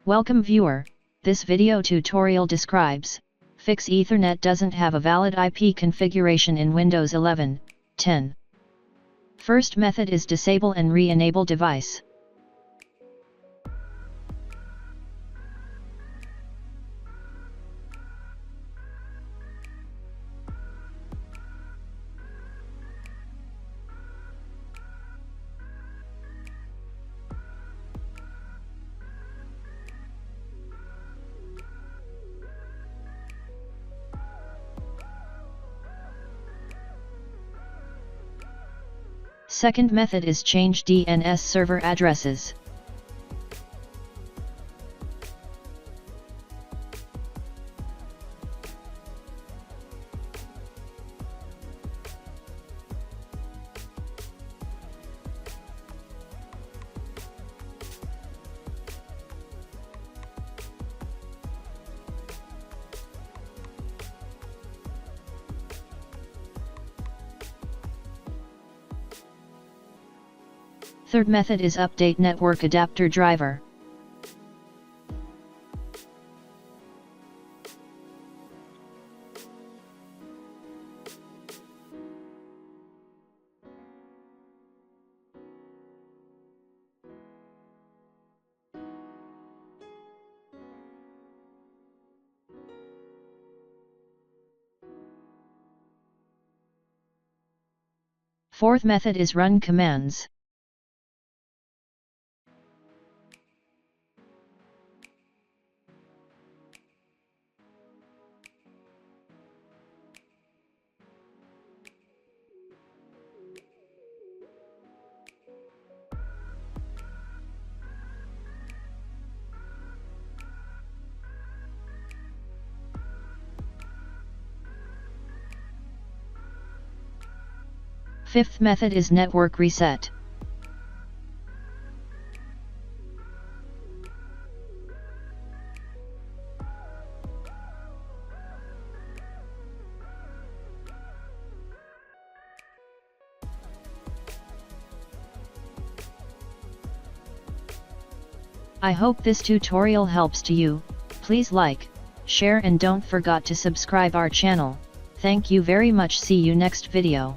Welcome viewer, this video tutorial describes, fix Ethernet doesn't have a valid IP configuration in Windows 11, 10. First method is disable and re-enable device. Second method is change DNS server addresses. Third method is update network adapter driver. Fourth method is run commands. Fifth method is network reset. I hope this tutorial helps to you. Please like, share and don't forget to subscribe our channel. Thank you very much. See you next video.